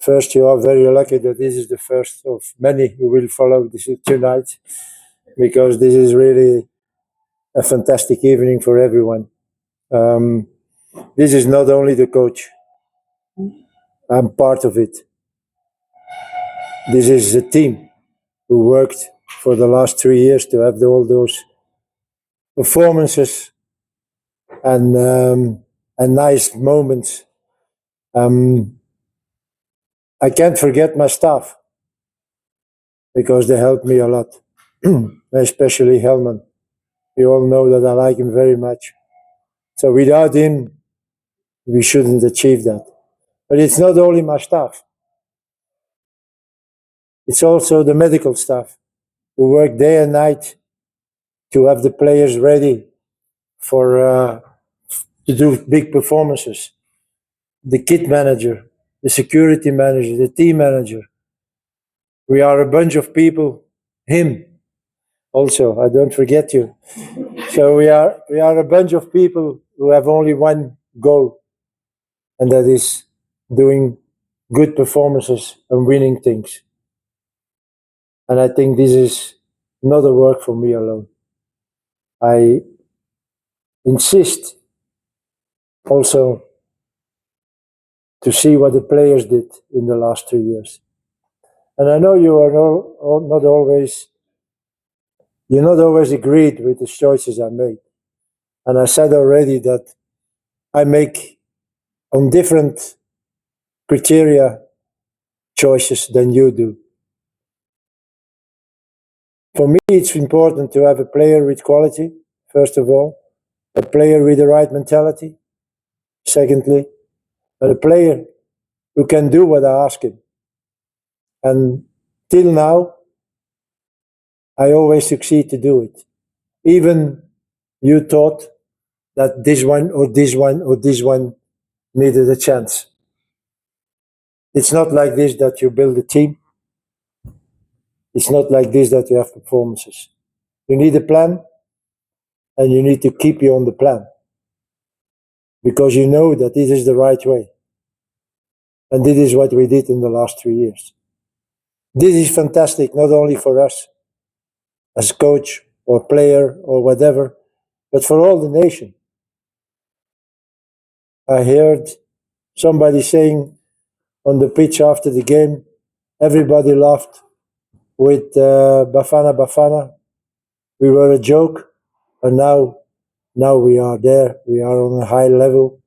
First, you are very lucky that this is the first of many who will follow this tonight, because this is really a fantastic evening for everyone. Um, this is not only the coach, I'm part of it. This is a team who worked for the last 3 years to have all those performances and nice moments. I can't forget my staff because they helped me a lot, especially Helman. You all know that I like him very much. So without him, we shouldn't achieve that. But it's not only my staff. It's also the medical staff who work day and night to have the players ready for to do big performances. The kit manager, the security manager, the team manager. We are a bunch of people. Him also, I don't forget you. So we are a bunch of people who have only one goal, and that is doing good performances and winning things. And I think this is not a work for me alone. I insist also to see what the players did in the last 2 years. And I know you are not always, you're not always agreed with the choices I made. And I said already that I make on different criteria choices than you do. For me, it's important to have a player with quality, first of all, a player with the right mentality, secondly, and a player who can do what I ask him. And till now, I always succeed to do it. Even you thought that this one or this one or this one needed a chance. It's not like this that you build a team. It's not like this that you have performances. You need a plan, and you need to keep you on the plan, because you know that this is the right way. And this is what we did in the last 3 years. This is fantastic, not only for us as coach or player or whatever, but for all the nation. I heard somebody saying on the pitch after the game, everybody laughed with Bafana Bafana. We were a joke, and now we are there. We are on a high level,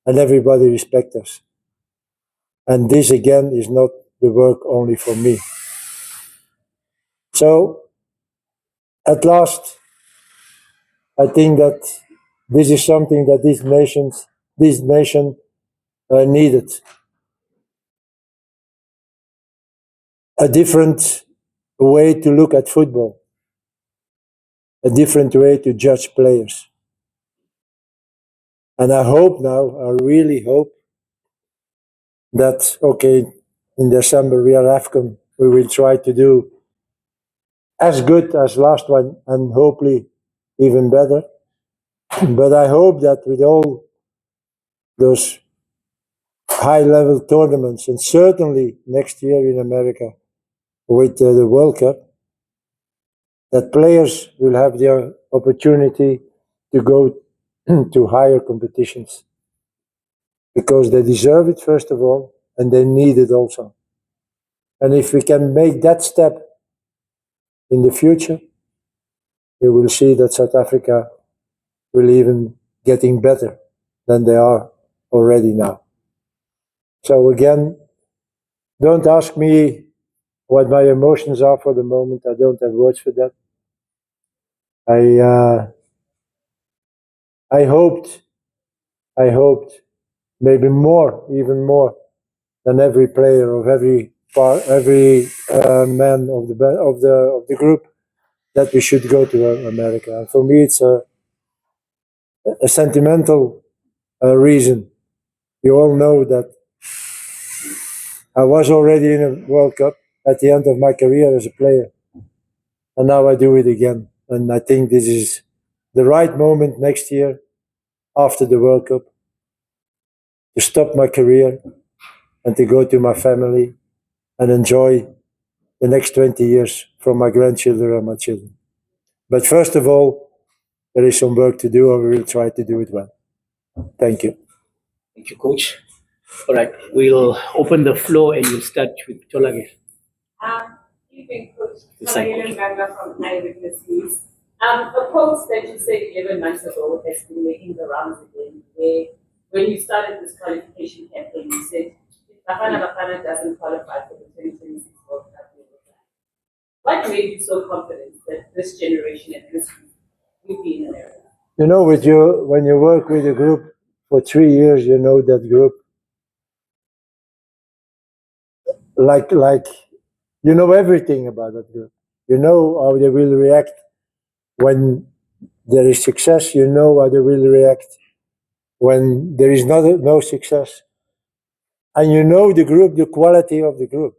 and everybody respects us. And this again is not the work only for me. So at last, I think that this is something that this nation needed. A different way to look at football, a different way to judge players. And I hope now, I really hope that, okay, in December we are AFCON, we will try to do as good as last one and hopefully even better. But I hope that with all those high-level tournaments, and certainly next year in America with the World Cup, that players will have the opportunity to go to higher competitions, because they deserve it, first of all, and they need it also. And if we can make that step in the future, you will see that South Africa will even getting better than they are already now. So again, don't ask me what my emotions are for the moment. I don't have words for that. I hoped maybe more, even more than every player of every man of the group, that we should go to America. And for me, it's a sentimental reason. You all know that I was already in a World Cup at the end of my career as a player, and now I do it again. And I think this is the right moment next year after the World Cup to stop my career and to go to my family and enjoy the next 20 years from my grandchildren and my children. But first of all, there is some work to do, and we will try to do it well. Thank you. Thank you, Coach. All right, we'll open the floor and we'll start with Tolage. Evening, Coach. Helen Ganga from Eyewitness News. A post that you said 11 months ago has been making the rounds again, where when you started this qualification campaign, you said if Bafana doesn't qualify for the 2026 World Cup, we will die. What made you so confident that this generation and this group will be in an area? You know, when you work with a group for 3 years, you know that group like you know everything about that group. You know how they will react when there is success. You know how they will react when there is no success. And you know the group, the quality of the group.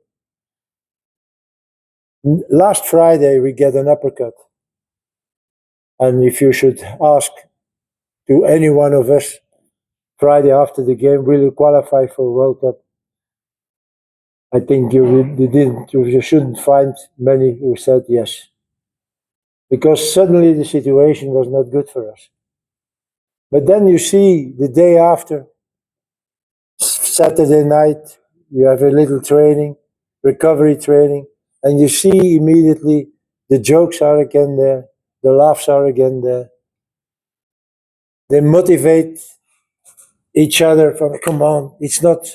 Last Friday, we get an uppercut. And if you should ask to any one of us Friday after the game, will you qualify for World Cup? I think you shouldn't find many who said yes. Because suddenly the situation was not good for us. But then you see the day after, Saturday night, you have a little training, recovery training, and you see immediately the jokes are again there, the laughs are again there. They motivate each other from, come on, it's not,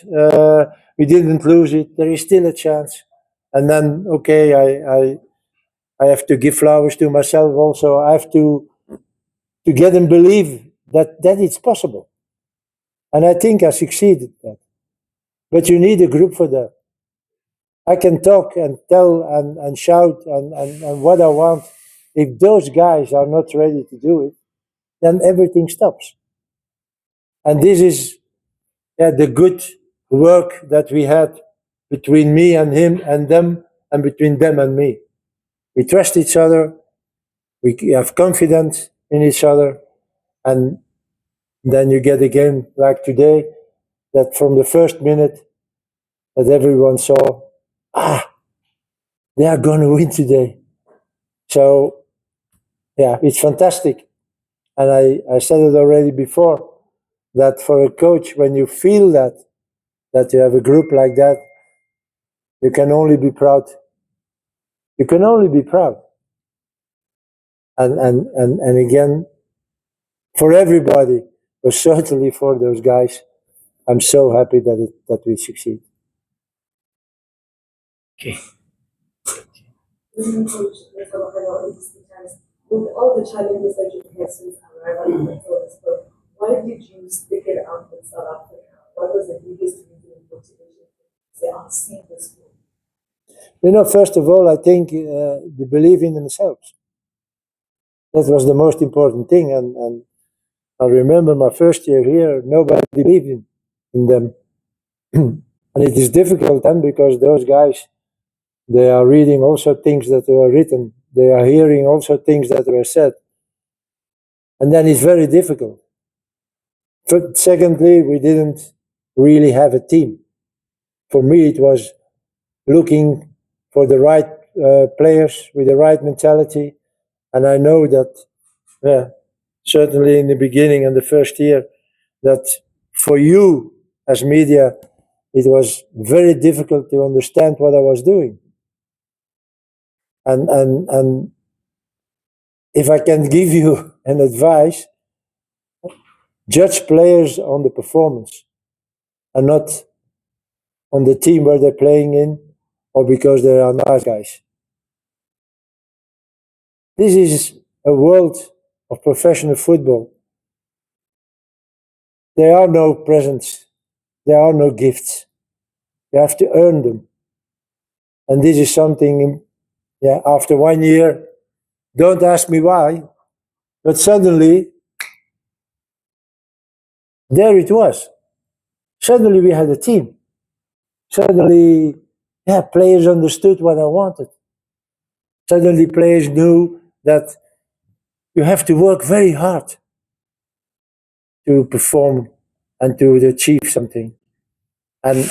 we didn't lose it, there is still a chance. And then, okay, I have to give flowers to myself also. I have to get them believe that it's possible. And I think I succeeded that. But you need a group for that. I can talk and tell and shout and what I want. If those guys are not ready to do it, then everything stops. And this is the good work that we had between me and him and them, and between them and me. We trust each other, we have confidence in each other, and then you get a game like today that from the first minute that everyone saw, they are going to win today. So, yeah, it's fantastic. And I said it already before, that for a coach, when you feel that you have a group like that, you can only be proud. You can only be proud. And again, for everybody, but certainly for those guys, I'm so happy that we succeed. Okay. Coach, with all the challenges that you've had since arrival in the sport, why did you stick it out in South Africa? What was the biggest reason for motivation to say, I'll see this one? You know, first of all, I think they believe in themselves. That was the most important thing. And I remember my first year here, nobody believed in them. And it is difficult then because those guys, they are reading also things that were written. They are hearing also things that were said. And then it's very difficult. Secondly, we didn't really have a team. For me, it was looking for the right players with the right mentality. And I know that, certainly in the beginning and the first year, that for you as media, it was very difficult to understand what I was doing. And if I can give you an advice, judge players on the performance and not on the team where they're playing in or because they are nice guys. This is a world of professional football. There are no presents. There are no gifts. You have to earn them. And this is something, after 1 year, don't ask me why, but suddenly, there it was. Suddenly we had a team. Suddenly, players understood what I wanted. Suddenly players knew that you have to work very hard to perform and to achieve something. And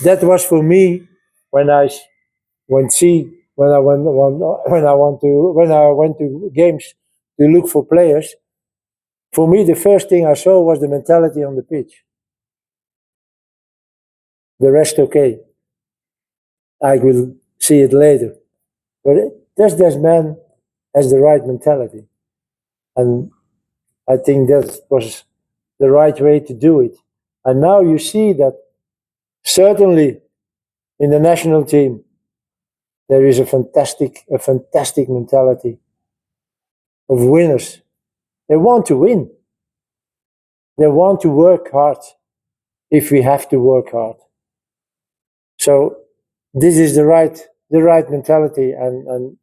that was for me when I went to games to look for players. For me, the first thing I saw was the mentality on the pitch. The rest, okay. I will see it later. But this man has the right mentality. And I think that was the right way to do it. And now you see that certainly in the national team, there is a fantastic mentality of winners. They want to win. They want to work hard if we have to work hard. So this is the right mentality, and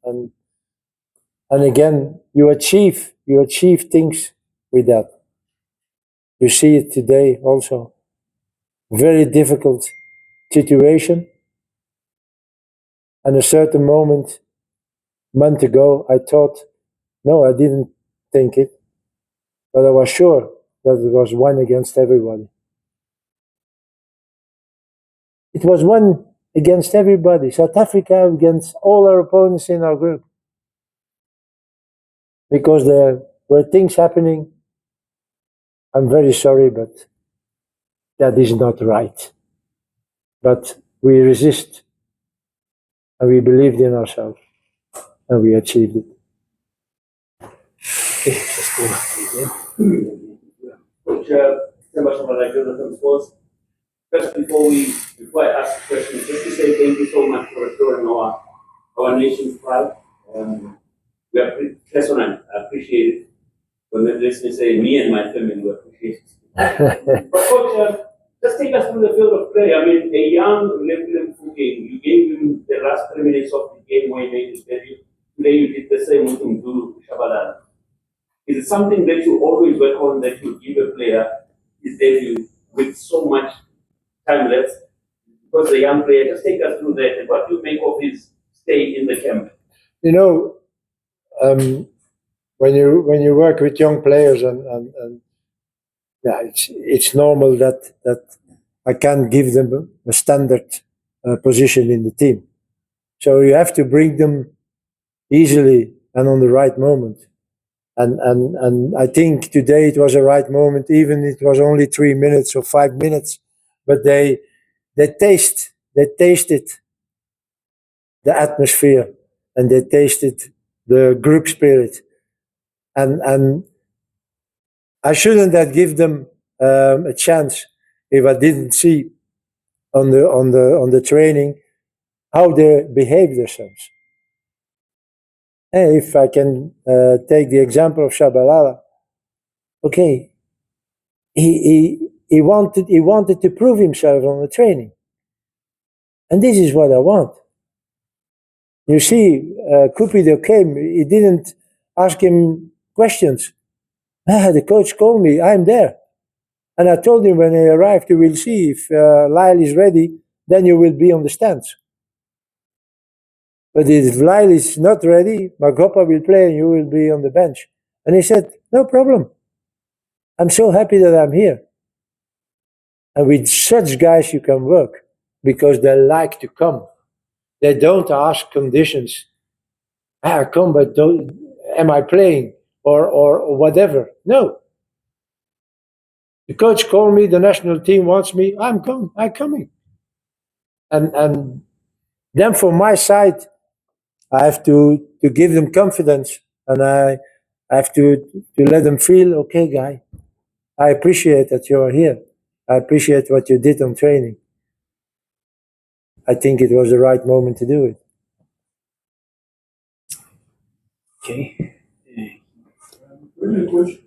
again you achieve things with that. You see it today also. Very difficult situation. And a certain moment, month ago, I thought, no, I didn't think it, but I was sure that it was one against everybody. It was one against everybody. South Africa against all our opponents in our group. Because there were things happening. I'm very sorry, but that is not right. But we resist, and we believed in ourselves, and we achieved it. Coach, first, before I ask questions, just to say thank you so much for restoring our nation's pride. We personally appreciate it. When the listeners say me and my family, we appreciate it. But coach, just take us through the field of play. I mean, a young Lebanon game. You gave him the last 3 minutes of the game when he made his debut. Today you did the same with Mdu Shabalala. Is it something that you always work on, that you give a player his debut with so much time left? Because the young player, just take us through that. And what do you make of his stay in the camp? You know, when you work with young players, and yeah, it's normal that I can't give them a standard position in the team. So you have to bring them easily and on the right moment. And I think today it was a right moment, even it was only 3 minutes or 5 minutes, but they tasted the atmosphere, and they tasted the group spirit, and I shouldn't have give them a chance if I didn't see on the training how they behave themselves. And if I can take the example of Shabalala, okay, he wanted to prove himself on the training, and this is what I want. You see, Cupido came. He didn't ask him questions. The coach called me. I'm there, and I told him when he arrived, you will see if Lyle is ready. Then you will be on the stands. But if Lyle is not ready, Magopa will play, and you will be on the bench. And he said, no problem. I'm so happy that I'm here. And with such guys, you can work because they like to come. They don't ask conditions. I come, but am I playing or whatever? No. The coach called me. The national team wants me. I'm coming. And then from my side, I have to give them confidence, and I have to let them feel, okay, guy, I appreciate that you're here. I appreciate what you did on training. I think it was the right moment to do it. Okay. Really, coach,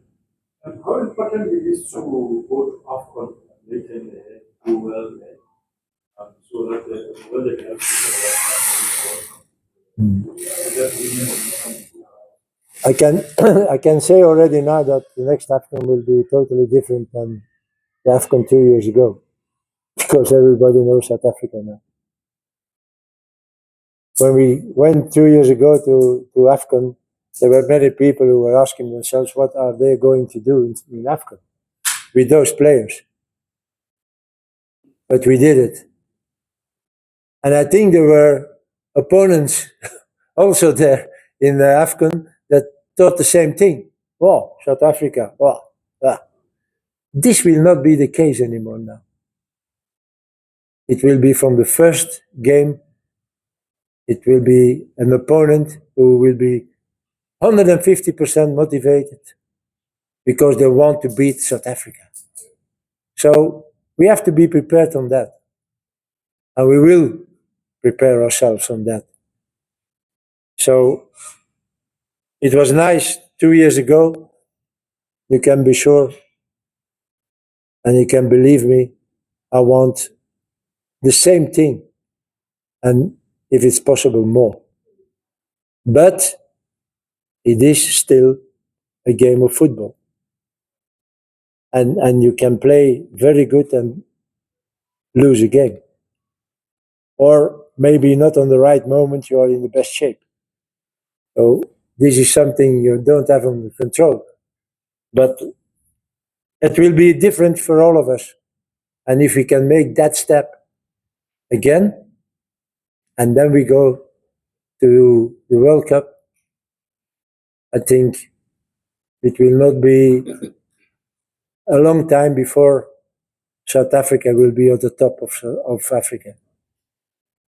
how important it is to go to AFCON later in the head, do well there, so that when the I can I can say already now that the next AFCON will be totally different than the AFCON 2 years ago, because everybody knows South Africa now. When we went 2 years ago to AFCON, there were many people who were asking themselves, what are they going to do in AFCON? with those players. But we did it. And I think there were opponents also there in the AFCON that thought the same thing. Oh, South Africa. Oh, ah. This will not be the case anymore now. It will be from the first game, it will be an opponent who will be 150% motivated because they want to beat South Africa. So we have to be prepared on that. And we will prepare ourselves on that. So it was nice 2 years ago. You can be sure and you can believe me, I want the same thing. And if it's possible, more. But it is still a game of football. And you can play very good and lose a game. Or maybe not on the right moment, you are in the best shape. So this is something you don't have under control. But it will be different for all of us. And if we can make that step again, and then we go to the World Cup, I think it will not be a long time before South Africa will be at the top of Africa.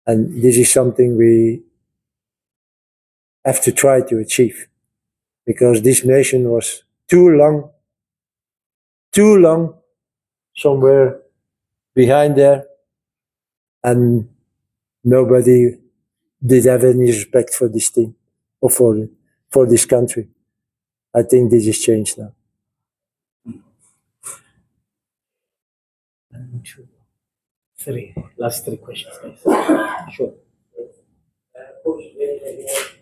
And this is something we have to try to achieve, because this nation was too long somewhere behind there, and nobody did have any respect for this team or for this country. I think this has changed now. Last three questions, guys. Sure. Coach,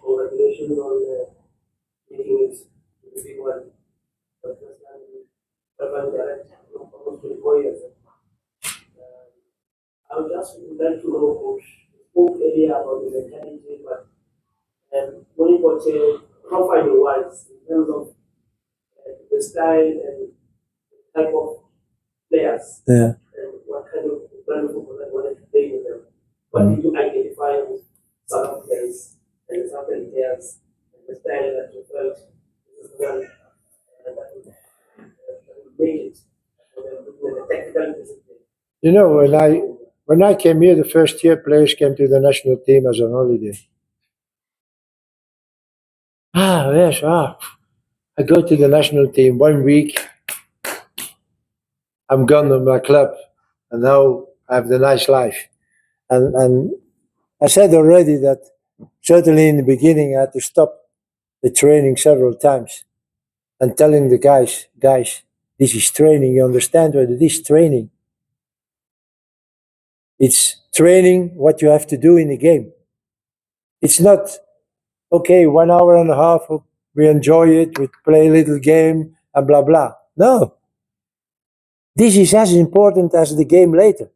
congratulations on making it to the big one. But almost 24 years. I would just like to know, Coach, you spoke earlier about the mentality, but when you got how far you was in terms of the style and type of players, Yeah. and what kind of football that wanted to play with them. What did you identify with some of the players and some of the players and the style that you felt this is one that would make it for them with the technical discipline? You know, when I came here the first year, players came to the national team as a holiday. Yes, I go to the national team 1 week, I'm gone to my club, and now I have the nice life. And I said already that certainly in the beginning I had to stop the training several times and telling the guys, this is training, you understand what it is, training. It's training what you have to do in the game. It's not, okay, 1 hour and a half, we enjoy it, we play a little game, and blah, blah. No. This is as important as the game later.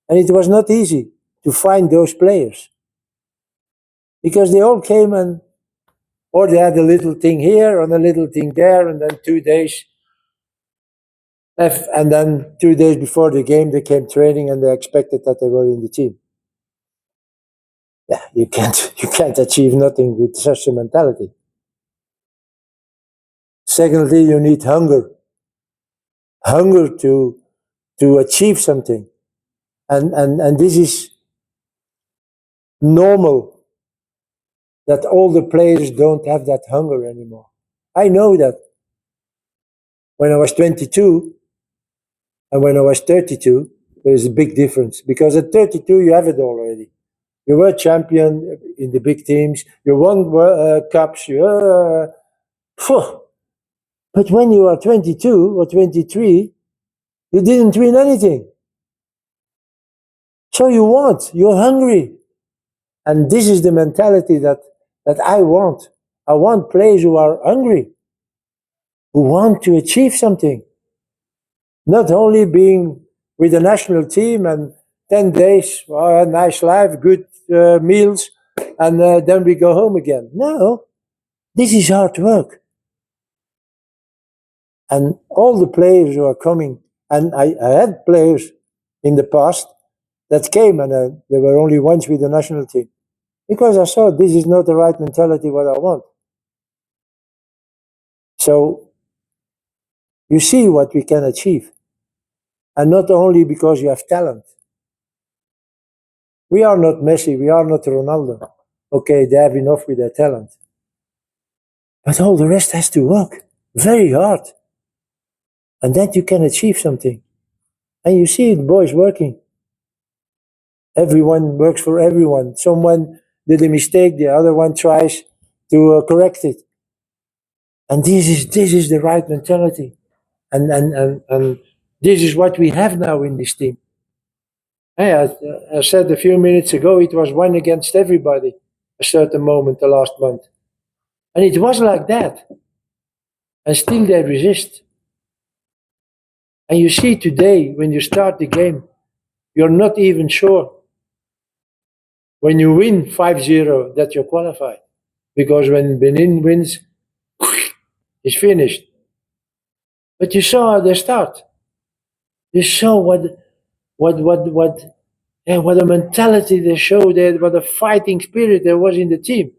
And it was not easy to find those players. Because they all came or they had a little thing here and a little thing there, and then 2 days. And then 2 days before the game, they came training and they expected that they were in the team. Yeah, you can't achieve nothing with such a mentality. Secondly, you need hunger to achieve something, and this is normal that all the players don't have that hunger anymore. I know that when I was 22 and when I was 32, there's a big difference, because at 32 you have it already. You were champion in the big teams. You won cups. But when you are 22 or 23, you didn't win anything. So you're hungry. And this is the mentality that I want. I want players who are hungry, who want to achieve something. Not only being with the national team and 10 days, a nice life, good meals, and then we go home again. No, this is hard work. And all the players who are coming, and I had players in the past that came, and they were only once with the national team, because I saw this is not the right mentality what I want. So you see what we can achieve. And not only because you have talent. We are not Messi, we are not Ronaldo. Okay, they have enough with their talent. But all the rest has to work very hard. And then you can achieve something. And you see the boys working. Everyone works for everyone. Someone did a mistake, the other one tries to correct it. And this is the right mentality. And this is what we have now in this team. I said a few minutes ago, it was one against everybody a certain moment the last month. And it was like that. And still they resist. And you see today, when you start the game, you're not even sure when you win 5-0 that you're qualified. Because when Benin wins, it's finished. But you saw how they start. You saw what a mentality they showed, what a fighting spirit there was in the team.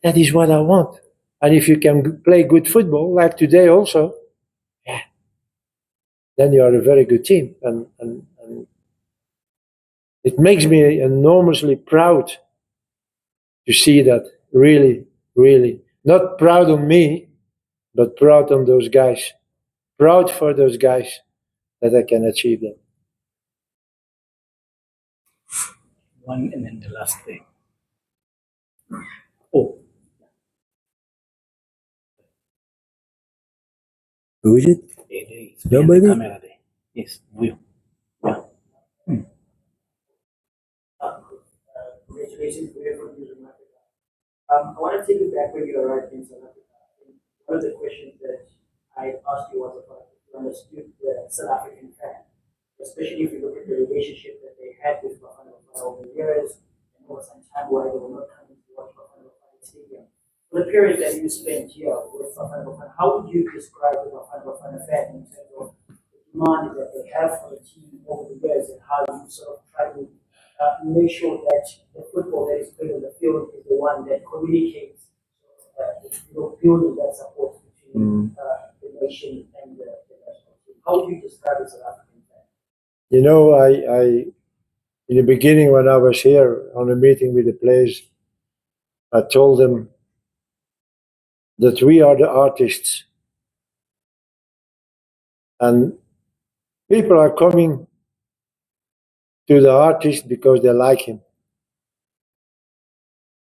That is what I want. And if you can play good football, like today also, yeah, then you are a very good team. And it makes me enormously proud to see that, really, really. Not proud on me, but proud on those guys. Proud for those guys that I can achieve that. One and then the last thing. Oh, Who is it? there is. Nobody? The camera there. Yes, you. Yeah. Congratulations for your contribution, I want to take you back when you arrived in South Africa. One of the questions that I asked you was about if you understood the South African fan, especially if you look at the relationship that they had with Bafana over the years, and there was some time why they were not coming to watch Bafana Stadium. For the period that you spent here with Bafana, how would you describe the Bafana fan in terms of the demand that they have for the team over the years, and how you sort of try to make sure that the football that is played on the field is the one that communicates, building that support between the nation and the national team. How would you describe the South African fan? You know, I in the beginning when I was here on a meeting with the players, I told them that we are the artists. And people are coming to the artist because they like him.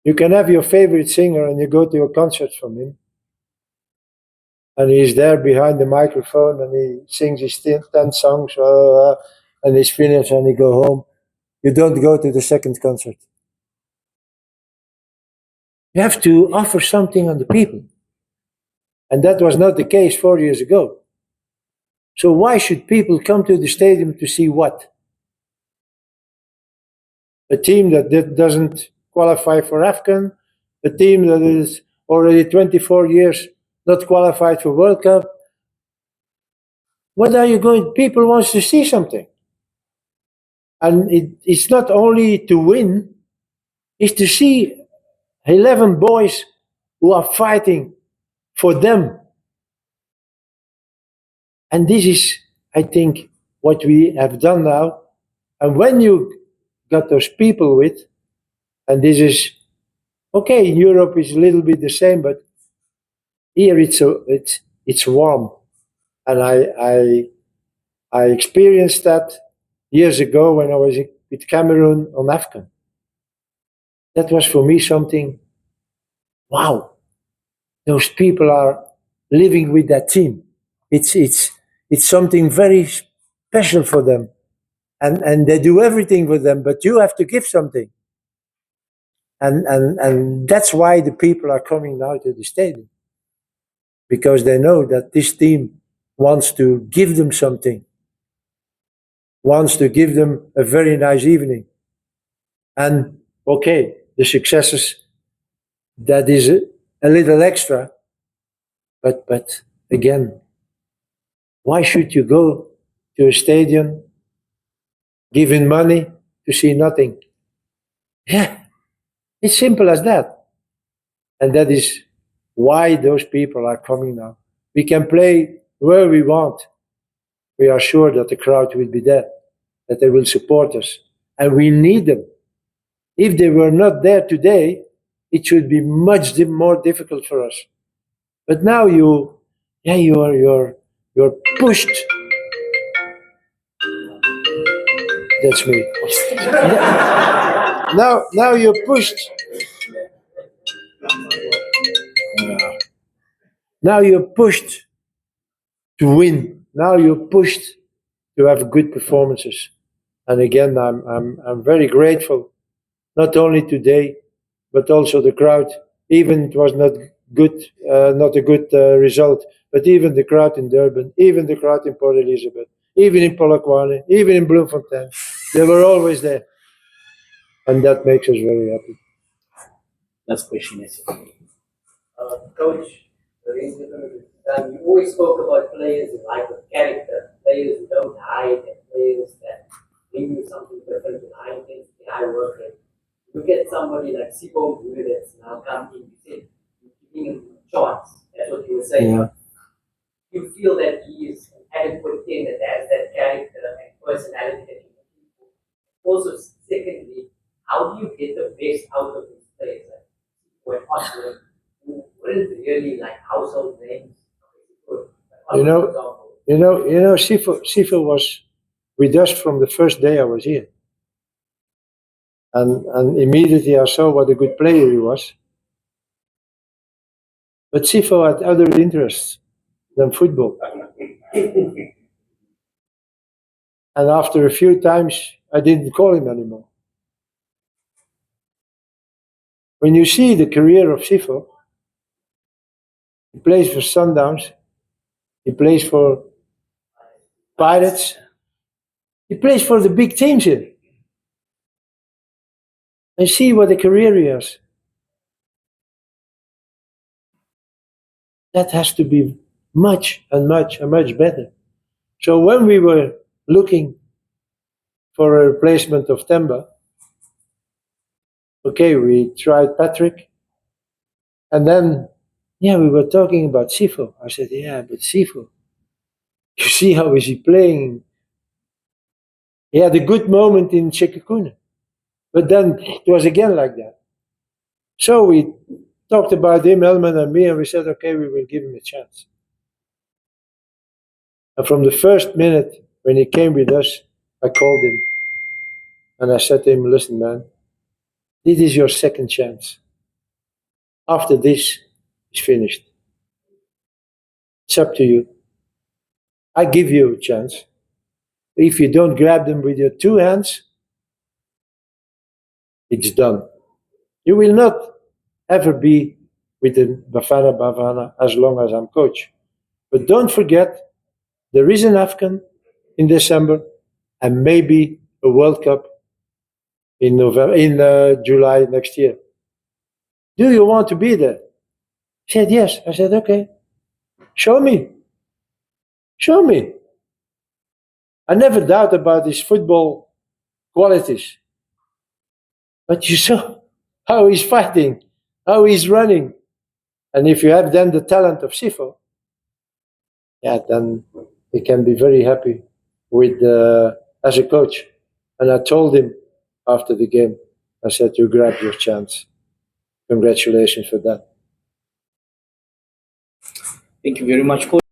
You can have your favorite singer and you go to a concert from him, and he's there behind the microphone and he sings his 10 songs and he's finished and he go home. You don't go to the second concert. You have to offer something on the people. And that was not the case 4 years ago. So why should people come to the stadium to see what? A team that doesn't qualify for AFCON, a team that is already 24 years not qualified for World Cup. What are you going? People want to see something. And it's not only to win, it's to see 11 boys who are fighting for them. And this is, I think, what we have done now. And when you got those people with, and this is, okay, in Europe it's a little bit the same, but here it's warm. And I experienced that years ago when I was with Cameroon on AFCON. That was for me something, wow, those people are living with that team. It's something very special for them. And they do everything for them, but you have to give something. And that's why the people are coming now to the stadium. Because they know that this team wants to give them something, wants to give them a very nice evening. And okay, the successes, that is a little extra, but again, why should you go to a stadium giving money to see nothing? Yeah, it's simple as that. And that is why those people are coming now. We can play where we want. We are sure that the crowd will be there, that they will support us. And we need them. If they were not there today, it should be much more difficult for us. But now you're pushed. That's me. Now you're pushed. Now you're pushed to win. Now you're pushed to have good performances. And again, I'm very grateful, not only today, but also the crowd. Even it was not a good result, but even the crowd in Durban, even the crowd in Port Elizabeth, even in Polokwane, even in Bloemfontein, they were always there, and that makes us very happy. Last question is. Coach, the reason you always spoke about players who like the character, players who don't hide, and players that bring you something different with high intensity, high work rate. Look at somebody like Hugo Broos that's now come in. You said you're giving him a chance. That's what you were saying. Yeah. You feel that he is an adequate team that has that character and personality that you can keep. Also, secondly, how do you get the best out of these players? Like, when Oscar, who weren't really like household names, You know, Sifo was with us from the first day I was here. And immediately I saw what a good player he was. But Sifo had other interests than football. And after a few times, I didn't call him anymore. When you see the career of Sifo, he plays for Sundowns, he plays for Pirates, he plays for the big teams here. And see what a career he has. That has to be much better. So when we were looking for a replacement of Temba, okay, we tried Patrick, and then, we were talking about Sifo. I said, but Sifo, you see how is he playing? He had a good moment in Sekhukhune, but then it was again like that. So we talked about him, Elman and me, and we said, okay, we will give him a chance. And from the first minute when he came with us, I called him and I said to him, listen, man, this is your second chance. After this, it's finished. It's up to you. I give you a chance. If you don't grab them with your two hands, it's done. You will not ever be with the Bafana as long as I'm coach. But don't forget, there is an AFCON in December and maybe a World Cup in July next year. Do you want to be there? He said yes. I said, okay, show me. Show me. I never doubt about his football qualities. But you saw how he's fighting, how he's running. And if you have then the talent of Sifo, then he can be very happy with as a coach. And I told him after the game, I said, you grabbed your chance. Congratulations for that. Thank you very much, Coach.